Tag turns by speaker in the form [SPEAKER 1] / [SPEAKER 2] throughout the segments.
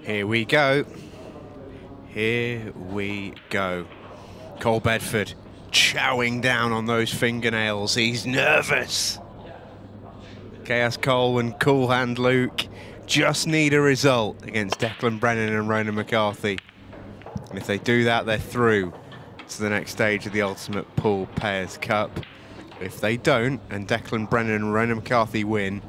[SPEAKER 1] Here we go. Here we go. Cole Bedford chowing down on those fingernails. He's nervous. Chaos Cole and Cool Hand Luke just need a result against Declan Brennan and Ronan McCarthy. And if they do that, they're through to the next stage of the Ultimate Pool Players Cup. If they don't, and Declan Brennan and Ronan McCarthy win,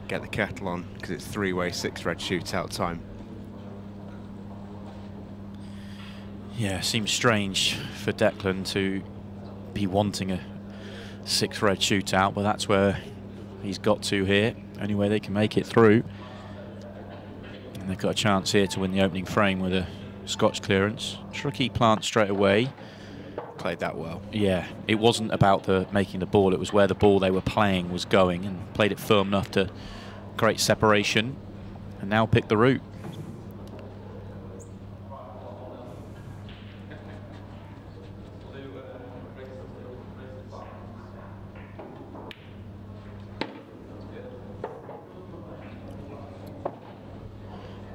[SPEAKER 1] get the kettle on, because it's three-way 6-red shootout time.
[SPEAKER 2] Yeah, seems strange for Declan to be wanting a 6-red shootout, but that's where he's got to here. Only way they can make it through. And they've got a chance here to win the opening frame with a Scotch clearance. Tricky plant straight away.
[SPEAKER 1] Played that well.
[SPEAKER 2] Yeah, it wasn't about making the ball, it was where the ball they were playing was going, and played it firm enough to create separation, and now pick the route.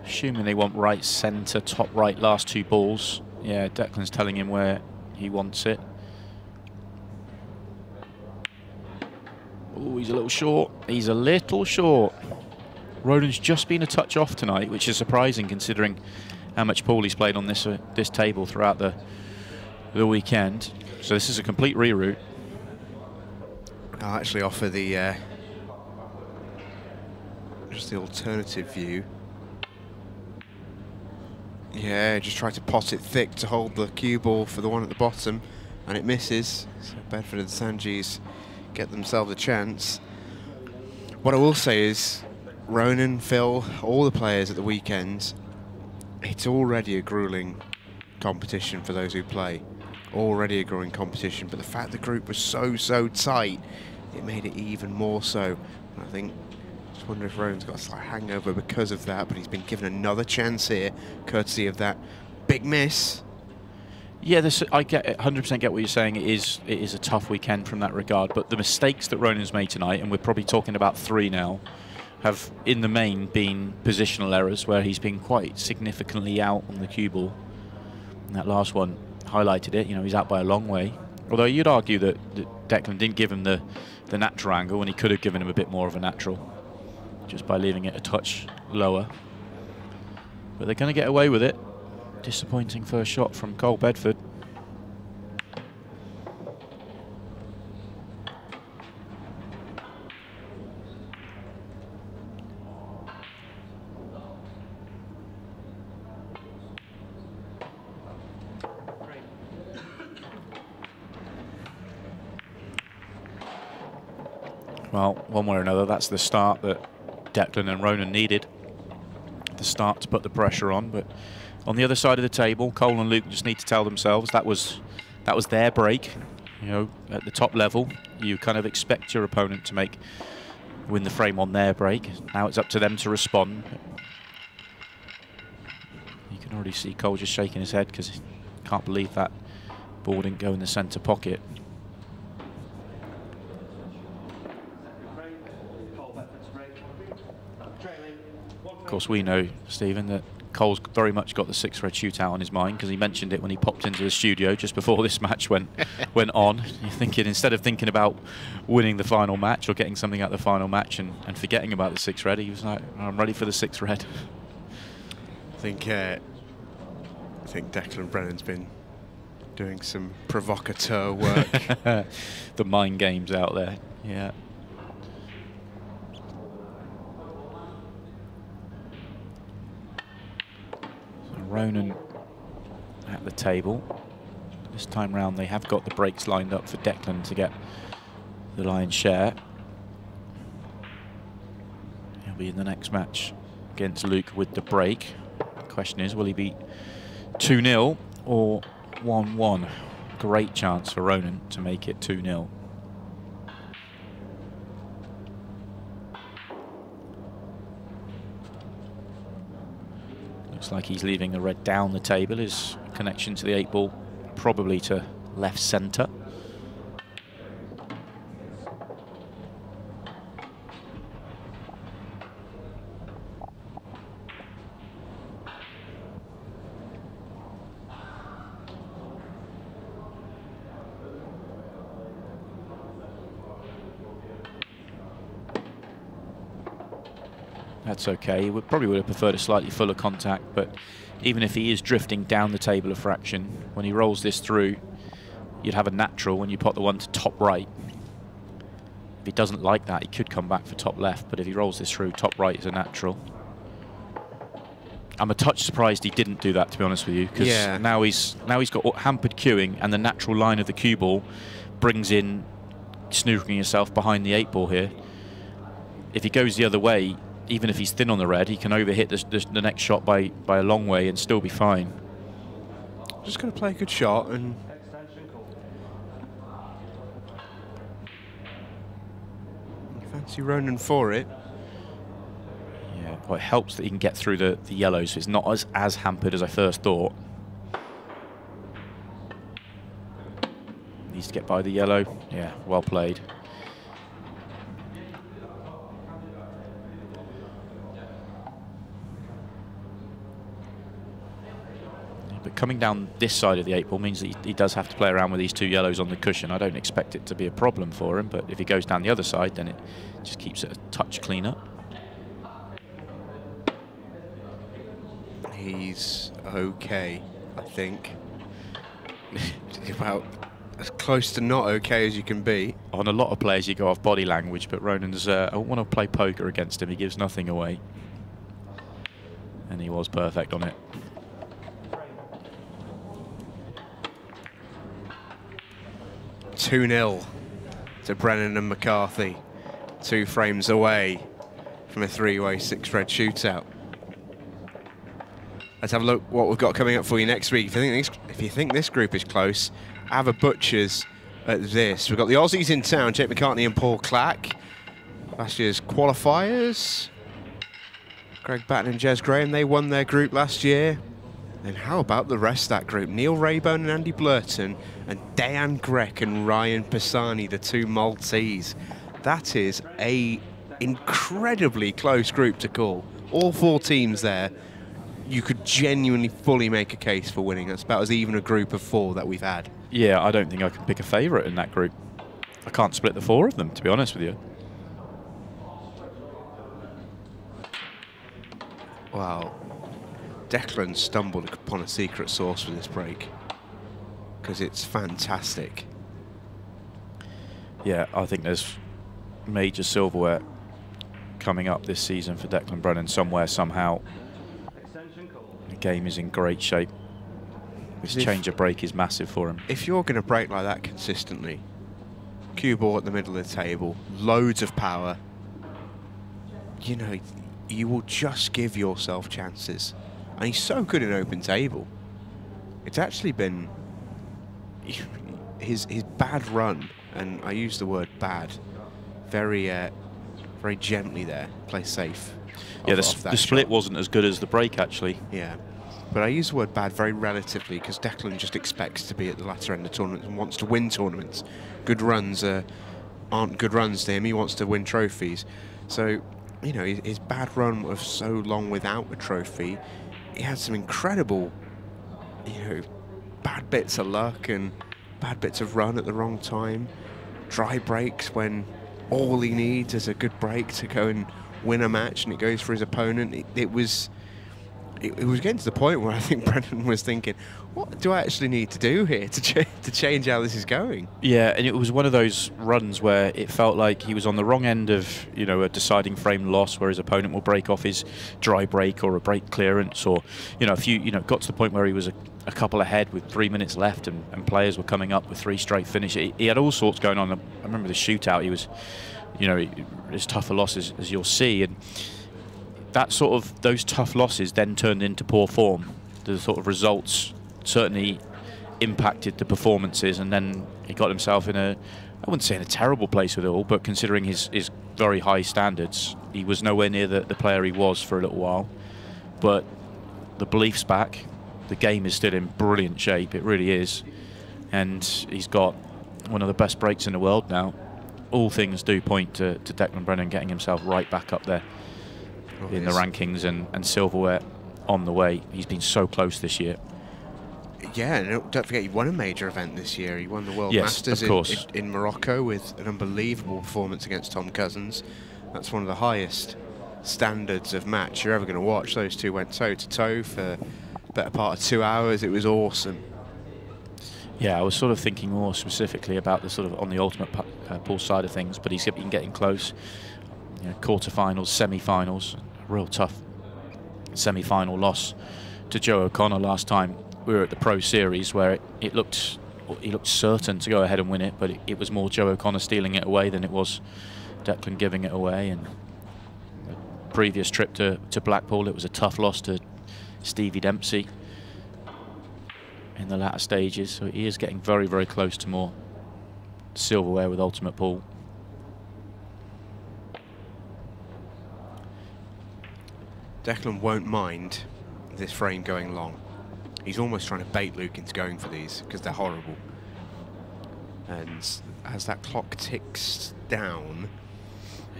[SPEAKER 2] Assuming they want right, centre, top right, last two balls. Yeah, Declan's telling him where he wants it. Oh, he's a little short. He's a little short. Ronan's just been a touch off tonight, which is surprising considering how much pool he's played on this table throughout the weekend. So this is a complete reroute.
[SPEAKER 1] I'll actually offer the just the alternative view. Yeah, just try to pot it thick to hold the cue ball for the one at the bottom, and it misses. So Bedford and Sanjeev get themselves a chance. What I will say is, Ronan, Phil, all the players at the weekend, it's already a grueling competition for those who play. Already a grueling competition, but the fact the group was so tight, it made it even more so. And I think, just wonder if Ronan's got a slight hangover because of that, but he's been given another chance here, courtesy of that big miss.
[SPEAKER 2] Yeah, I 100% get what you're saying. It is a tough weekend from that regard, but the mistakes that Ronan's made tonight, and we're probably talking about 3 now, have in the main been positional errors where he's been quite significantly out on the cue ball. And that last one highlighted it. You know, he's out by a long way. Although you'd argue that Declan didn't give him the natural angle, and he could have given him a bit more of a natural just by leaving it a touch lower. But they're going to get away with it. Disappointing first shot from Cole Bedford. Well, one way or another, that's the start that Declan and Ronan needed. The start to put the pressure on, but on the other side of the table, Cole and Luke just need to tell themselves that was their break. You know, at the top level, you kind of expect your opponent to win the frame on their break. Now it's up to them to respond. You can already see Cole just shaking his head because he can't believe that ball didn't go in the centre pocket. Of course, we know, Stephen, that Cole's very much got the 6-red shootout on his mind, because he mentioned it when he popped into the studio just before this match went on. You're thinking, instead of thinking about winning the final match or getting something out of the final match and forgetting about the 6-red, he was like, I'm ready for the 6-red.
[SPEAKER 1] I think Declan Brennan's been doing some provocateur work.
[SPEAKER 2] The mind games out there, yeah. Ronan at the table. This time round they have got the breaks lined up for Declan to get the lion's share. He'll be in the next match against Luke with the break. The question is, will he be 2-0 or 1-1? Great chance for Ronan to make it 2-0. Looks like he's leaving the red down the table. His connection to the 8-ball probably to left centre. That's okay. He probably would have preferred a slightly fuller contact, but even if he is drifting down the table a fraction, when he rolls this through, you'd have a natural when you pot the one to top right. If he doesn't like that, he could come back for top left, but if he rolls this through, top right is a natural. I'm a touch surprised he didn't do that, to be honest with you, because now he's got hampered queuing, and the natural line of the cue ball brings in snookering yourself behind the 8 ball here. If he goes the other way, even if he's thin on the red, he can overhit the next shot by a long way and still be fine.
[SPEAKER 1] Just going to play a good shot and fancy Ronan for it.
[SPEAKER 2] Yeah, well, it helps that he can get through the yellow, so it's not as hampered as I first thought. Needs to get by the yellow. Yeah, well played. But coming down this side of the 8 ball means that he does have to play around with these 2 yellows on the cushion. I don't expect it to be a problem for him, but if he goes down the other side, then it just keeps it a touch cleaner.
[SPEAKER 1] He's okay, I think. About as close to not okay as you can be.
[SPEAKER 2] On a lot of players, you go off body language, but Ronan's, I want to play poker against him. He gives nothing away. And he was perfect on it.
[SPEAKER 1] (2-0) to Brennan and McCarthy. 2 frames away from a 3-way 6-red shootout. Let's have a look what we've got coming up for you next week. If you think this group is close, have a butchers at this. We've got the Aussies in town, Jake McCarthy and Paul Clack. Last year's qualifiers. Greg Batten and Jez Graham, they won their group last year. And how about the rest of that group? Neil Raybone and Andy Blurton, and Dejan Grech and Ryan Pisani, the 2 Maltese. That is a incredibly close group to call. All 4 teams there. You could genuinely fully make a case for winning. That's about as even a group of 4 that we've had.
[SPEAKER 2] Yeah, I don't think I can pick a favourite in that group. I can't split the 4 of them, to be honest with you.
[SPEAKER 1] Wow. Declan stumbled upon a secret sauce for this break, because it's fantastic.
[SPEAKER 2] Yeah, I think there's major silverware coming up this season for Declan Brennan somewhere, somehow. The game is in great shape. This change of break is massive for him.
[SPEAKER 1] If you're going to break like that consistently, cue ball at the middle of the table, loads of power, you know, you will just give yourself chances. And he's so good in open table. It's actually been his bad run, and I use the word bad very very gently there. Play safe.
[SPEAKER 2] Yeah, the split wasn't as good as the break, actually.
[SPEAKER 1] Yeah, but I use the word bad very relatively, because Declan just expects to be at the latter end of tournaments and wants to win tournaments. Good runs aren't good runs to him. He wants to win trophies. So, you know, his bad run of so long without a trophy, he had some incredible, you know, bad bits of luck and bad bits of run at the wrong time. Dry breaks when all he needs is a good break to go and win a match, and it goes for his opponent. It was getting to the point where I think Brennan was thinking, what do I actually need to do here to change how this is going?
[SPEAKER 2] Yeah, and it was one of those runs where it felt like he was on the wrong end of, you know, a deciding frame loss, where his opponent will break off his dry break or a break clearance, or, you know, got to the point where he was a couple ahead with 3 minutes left, and players were coming up with 3 straight finishes. He had all sorts going on. I remember the shootout. He was, you know, as tough a loss as you'll see, and that sort of, those tough losses then turned into poor form. The sort of results certainly impacted the performances, and then he got himself in I wouldn't say in a terrible place with it all, but considering his very high standards, he was nowhere near the player he was for a little while. But the belief's back. The game is still in brilliant shape, it really is. And he's got one of the best breaks in the world now. All things do point to Declan Brennan getting himself right back up there in the rankings, and silverware on the way. He's been so close this year.
[SPEAKER 1] Yeah, and don't forget, he won a major event this year. He won the World
[SPEAKER 2] Masters
[SPEAKER 1] in Morocco with an unbelievable performance against Tom Cousins. That's one of the highest standards of match you're ever going to watch. Those two went toe-to-toe for the better part of 2 hours. It was awesome.
[SPEAKER 2] Yeah, I was sort of thinking more specifically about the sort of on the ultimate pool side of things, but he's been getting close. You know, quarterfinals, semi-finals, real tough semi-final loss to Joe O'Connor last time we were at the Pro Series, where he looked certain to go ahead and win it, but it was more Joe O'Connor stealing it away than it was Declan giving it away. And the previous trip to Blackpool, it was a tough loss to Stevie Dempsey in the latter stages, so he is getting very, very close to more silverware with ultimate pool.
[SPEAKER 1] Declan won't mind this frame going long. He's almost trying to bait Luke into going for these because they're horrible. And as that clock ticks down,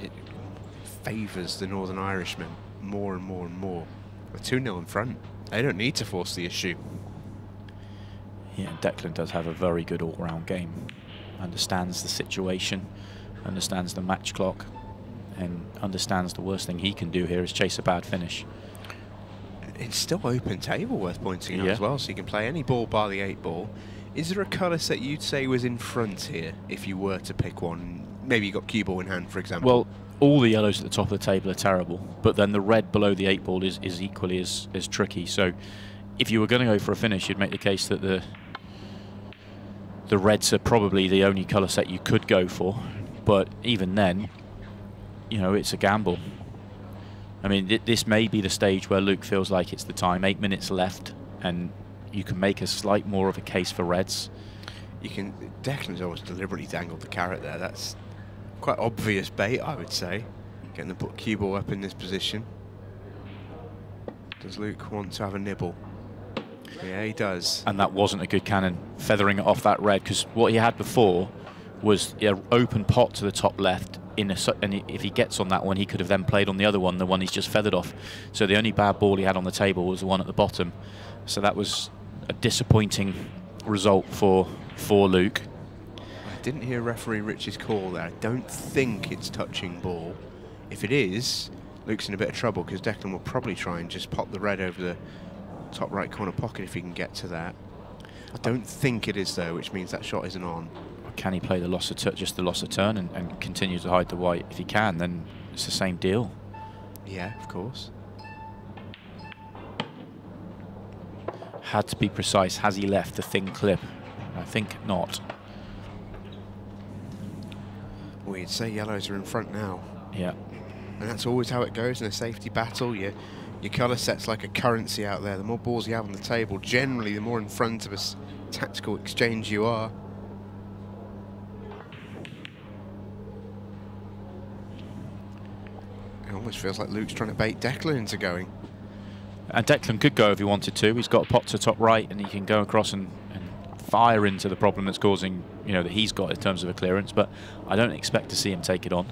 [SPEAKER 1] it favours the Northern Irishmen more and more and more. They're 2-0 in front. They don't need to force the issue.
[SPEAKER 2] Yeah, Declan does have a very good all-round game. Understands the situation, understands the match clock, and understands the worst thing he can do here is chase a bad finish.
[SPEAKER 1] It's still open table, worth pointing out as well, so you can play any ball bar the 8 ball. Is there a colour set you'd say was in front here, if you were to pick one? Maybe you got cue ball in hand, for example.
[SPEAKER 2] Well, all the yellows at the top of the table are terrible, but then the red below the 8 ball is equally as tricky. So if you were going to go for a finish, you'd make the case that the reds are probably the only colour set you could go for. But even then, you know, it's a gamble. I mean, this may be the stage where Luke feels like it's the time. 8 minutes left, and you can make a slight more of a case for reds.
[SPEAKER 1] You can. Declan's almost deliberately dangled the carrot there. That's quite obvious bait, I would say. Getting the cue ball up in this position. Does Luke want to have a nibble? Yeah, he does.
[SPEAKER 2] And that wasn't a good cannon, feathering it off that red, because what he had before was an open pot to the top left. And if he gets on that one, he could have then played on the other one, the one he's just feathered off. So the only bad ball he had on the table was the one at the bottom. So that was a disappointing result for Luke.
[SPEAKER 1] I didn't hear referee Rich's call there. I don't think it's touching ball. If it is, Luke's in a bit of trouble because Declan will probably try and just pop the red over the top right corner pocket if he can get to that. I don't think it is though, which means that shot isn't on.
[SPEAKER 2] Can he play the loss of just the loss of turn and continue to hide the white? If he can, then it's the same deal.
[SPEAKER 1] Yeah, of course.
[SPEAKER 2] Had to be precise. Has he left the thin clip? I think not.
[SPEAKER 1] Well, you'd say yellows are in front now.
[SPEAKER 2] Yeah.
[SPEAKER 1] And that's always how it goes in a safety battle. Your colour set's like a currency out there. The more balls you have on the table, generally, the more in front of a tactical exchange you are. It almost feels like Luke's trying to bait Declan into going.
[SPEAKER 2] And Declan could go if he wanted to. He's got a pot to top right, and he can go across and fire into the problem that's causing, you know, that he's got in terms of a clearance. But I don't expect to see him take it on,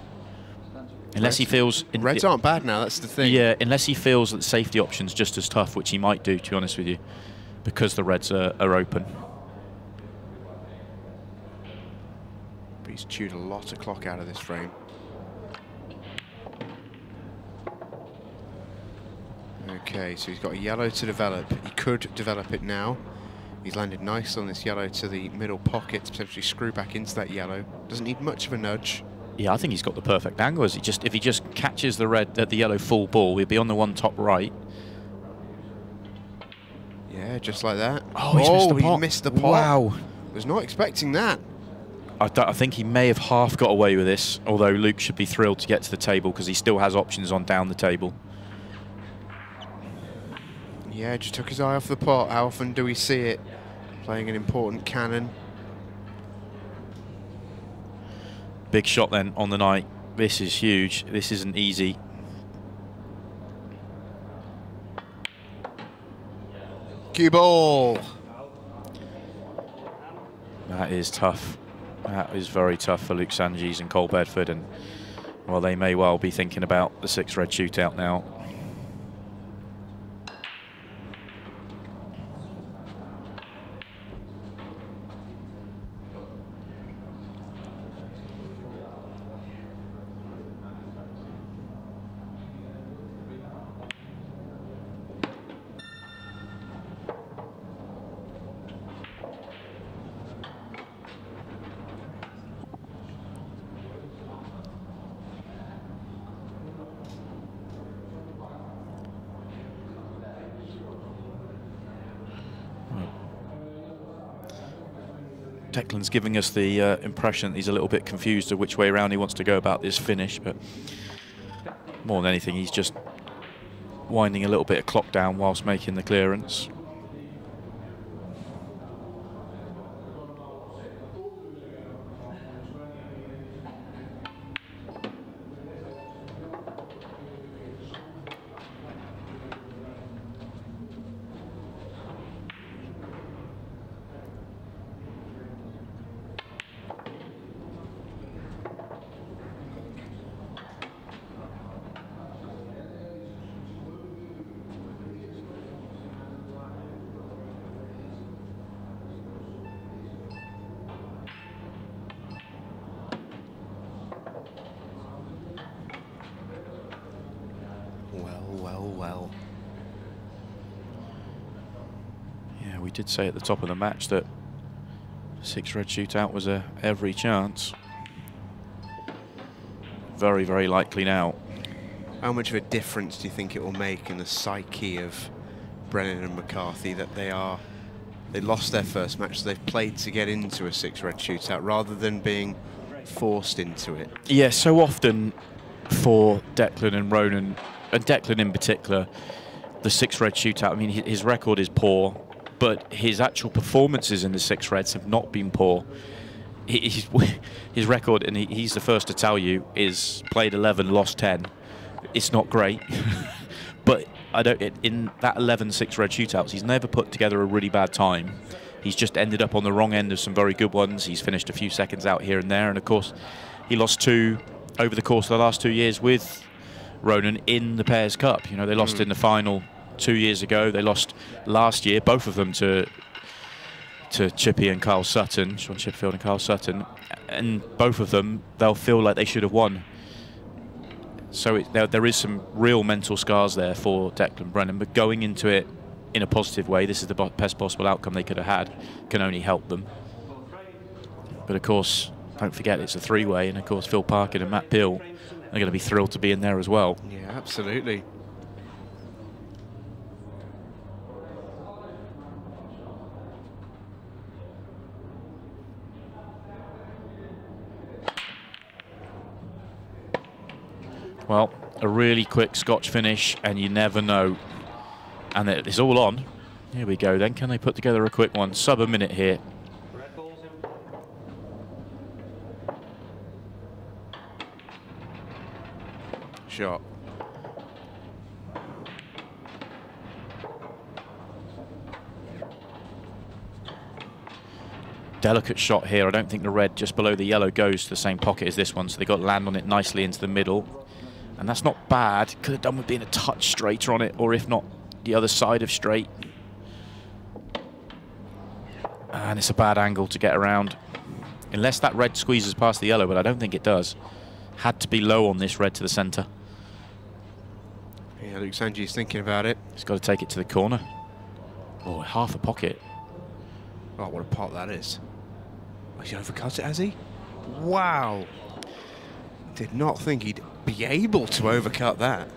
[SPEAKER 2] unless he feels.
[SPEAKER 1] Reds aren't bad now. That's the thing.
[SPEAKER 2] Yeah, unless he feels that the safety option's just as tough, which he might do, to be honest with you, because the reds are open.
[SPEAKER 1] But he's chewed a lot of clock out of this frame. Okay, so he's got a yellow to develop. He could develop it now. He's landed nice on this yellow to the middle pocket to potentially screw back into that yellow. Doesn't need much of a nudge.
[SPEAKER 2] Yeah, I think he's got the perfect angle. If he just catches the red at the yellow full ball, we'd be on the one top right.
[SPEAKER 1] Yeah, just like that.
[SPEAKER 2] Oh, he
[SPEAKER 1] missed the pot.
[SPEAKER 2] Wow.
[SPEAKER 1] Was not expecting that.
[SPEAKER 2] I think he may have half got away with this, although Luke should be thrilled to get to the table because he still has options on down the table.
[SPEAKER 1] Yeah, just took his eye off the pot. How often do we see it? Playing an important cannon.
[SPEAKER 2] Big shot then on the night. This is huge. This isn't easy.
[SPEAKER 1] Cue ball.
[SPEAKER 2] That is tough. That is very tough for Luke Sanjis and Cole Bedford, and well, they may well be thinking about the 6-red shootout now. Declan's giving us the impression that he's a little bit confused of which way around he wants to go about this finish, but more than anything, he's just winding a little bit of clock down whilst making the clearance.
[SPEAKER 1] Well.
[SPEAKER 2] Yeah, we did say at the top of the match that 6-red shootout was a every chance. Very, very likely now.
[SPEAKER 1] How much of a difference do you think it will make in the psyche of Brennan and McCarthy that they lost their first match, so they've played to get into a 6-red shootout rather than being forced into it?
[SPEAKER 2] Yeah, so often for Declan and Ronan, and Declan in particular, the 6-red shootout, I mean, his record is poor, but his actual performances in the 6-reds have not been poor. His record, and he's the first to tell you, is played 11, lost 10. It's not great, but in that 11 6-red shootouts, he's never put together a really bad time. He's just ended up on the wrong end of some very good ones. He's finished a few seconds out here and there, and of course, he lost 2 over the course of the last 2 years with Ronan in the Pairs Cup. You know, they lost in the final 2 years ago. They lost last year, both of them to Chippy and Carl Sutton, Sean Chipfield and Carl Sutton, and both of them, they'll feel like they should have won. So there is some real mental scars there for Declan Brennan, but going into it in a positive way, this is the best possible outcome they could have had, can only help them. But of course, don't forget it's a 3-way, and of course Phil Parkin and Matt Peel are going to be thrilled to be in there as well.
[SPEAKER 1] Yeah, absolutely.
[SPEAKER 2] Well, a really quick Scotch finish, and you never know. And it's all on. Here we go then. Can they put together a quick one? Sub a minute here.
[SPEAKER 1] Shot.
[SPEAKER 2] Delicate shot here. I don't think the red just below the yellow goes to the same pocket as this one, so they got to land on it nicely into the middle. And that's not bad. Could have done with being a touch straighter on it, or if not, the other side of straight. And it's a bad angle to get around. Unless that red squeezes past the yellow, but I don't think it does. Had to be low on this red to the centre.
[SPEAKER 1] Yeah, Luke Sanji's thinking about it.
[SPEAKER 2] He's got to take it to the corner. Oh, half a pocket.
[SPEAKER 1] Oh, what a pot that is. Oh, he overcut it, has he? Wow. Did not think he'd be able to overcut that.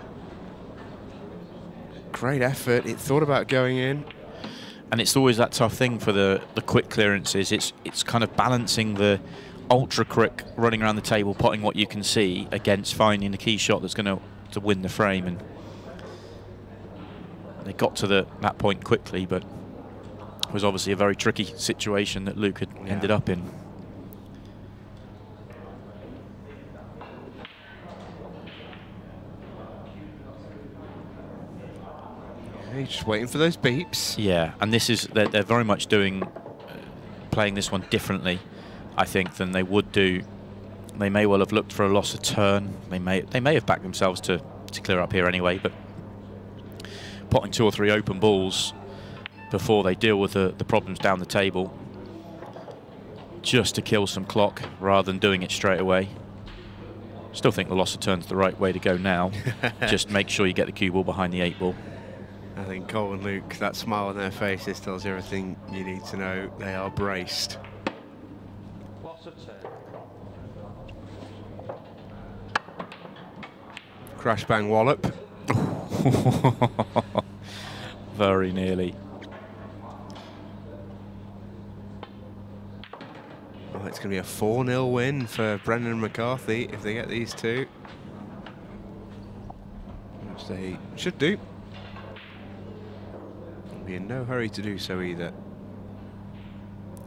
[SPEAKER 1] Great effort. It thought about going in.
[SPEAKER 2] And it's always that tough thing for the quick clearances. It's kind of balancing the ultra quick running around the table, potting what you can see against finding the key shot that's going to win the frame. And they got to that point quickly, but it was obviously a very tricky situation that Luke had ended up in.
[SPEAKER 1] He's just waiting for those beeps.
[SPEAKER 2] Yeah, and this is they're very much playing this one differently, I think, than they would do. They may well have looked for a loss of turn. They may have backed themselves to clear up here anyway, but potting 2 or 3 open balls before they deal with the problems down the table, just to kill some clock rather than doing it straight away. Still think the loss of turn's the right way to go now. Just make sure you get the cue ball behind the 8 ball.
[SPEAKER 1] I think Cole and Luke, that smile on their faces tells you everything you need to know. They are braced. Crash bang wallop.
[SPEAKER 2] Very nearly.
[SPEAKER 1] It's going to be a 4-0 win for Brennan and McCarthy if they get these two. Which they should do. They'll be in no hurry to do so either.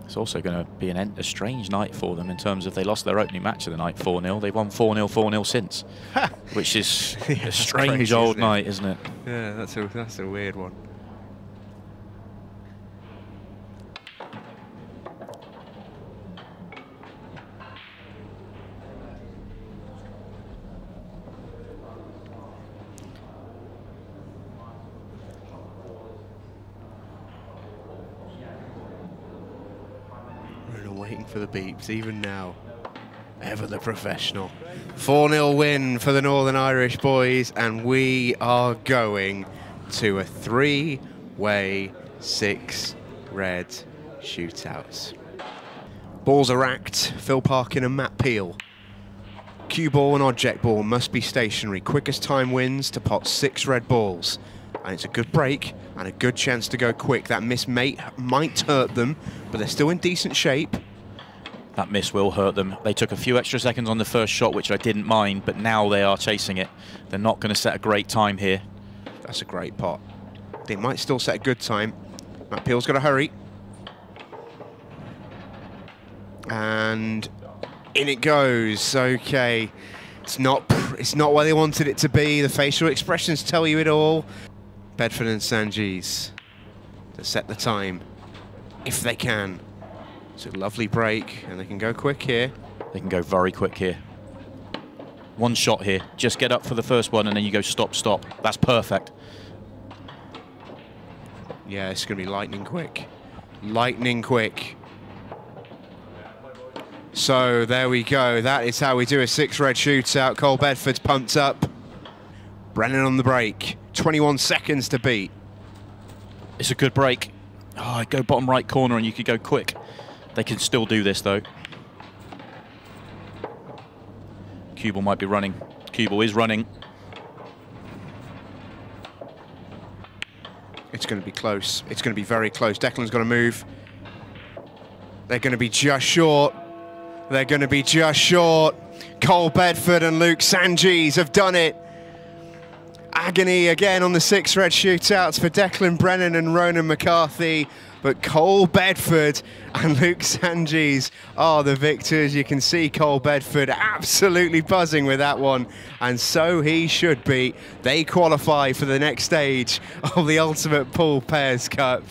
[SPEAKER 2] It's also going to be a strange night for them in terms of they lost their opening match of the night 4-0. They've won 4-0, 4-0 since, which is
[SPEAKER 1] yeah,
[SPEAKER 2] a strange
[SPEAKER 1] crazy,
[SPEAKER 2] old night, isn't it?
[SPEAKER 1] Yeah, that's a weird one. Waiting for the beeps, even now. Ever the professional. 4-0 win for the Northern Irish boys, and we are going to a 3-way 6-red shootout. Balls are racked. Phil Parkin and Matt Peel. Cue ball and object ball must be stationary. Quickest time wins to pot 6 red balls. And it's a good break and a good chance to go quick. That miss might hurt them, but they're still in decent shape.
[SPEAKER 2] That miss will hurt them. They took a few extra seconds on the first shot, which I didn't mind, but now they are chasing it. They're not going to set a great time here.
[SPEAKER 1] That's a great pot. They might still set a good time. Matt Peel's got to hurry. And in it goes. Okay. It's not where they wanted it to be. The facial expressions tell you it all. Bedford and Sanjeev to set the time, if they can. It's a lovely break, and they can go quick here.
[SPEAKER 2] They can go very quick here. One shot here. Just get up for the first one, and then you go stop, stop. That's perfect.
[SPEAKER 1] Yeah, it's going to be lightning quick. Lightning quick. So there we go. That is how we do a 6-red shootout. Cole Bedford's pumped up. Brennan on the break. 21 seconds to beat.
[SPEAKER 2] It's a good break. Oh, go bottom right corner, and you could go quick. They can still do this, though. Cue ball might be running. Cue ball is running.
[SPEAKER 1] It's going to be close. It's going to be very close. Declan's got to move. They're going to be just short. They're going to be just short. Cole Bedford and Luke Sanjeev have done it. Agony again on the 6-red shootouts for Declan Brennan and Ronan McCarthy. But Cole Bedford and Luke Sanjeev are the victors. You can see Cole Bedford absolutely buzzing with that one, and so he should be. They qualify for the next stage of the Ultimate Pool Pairs Cup.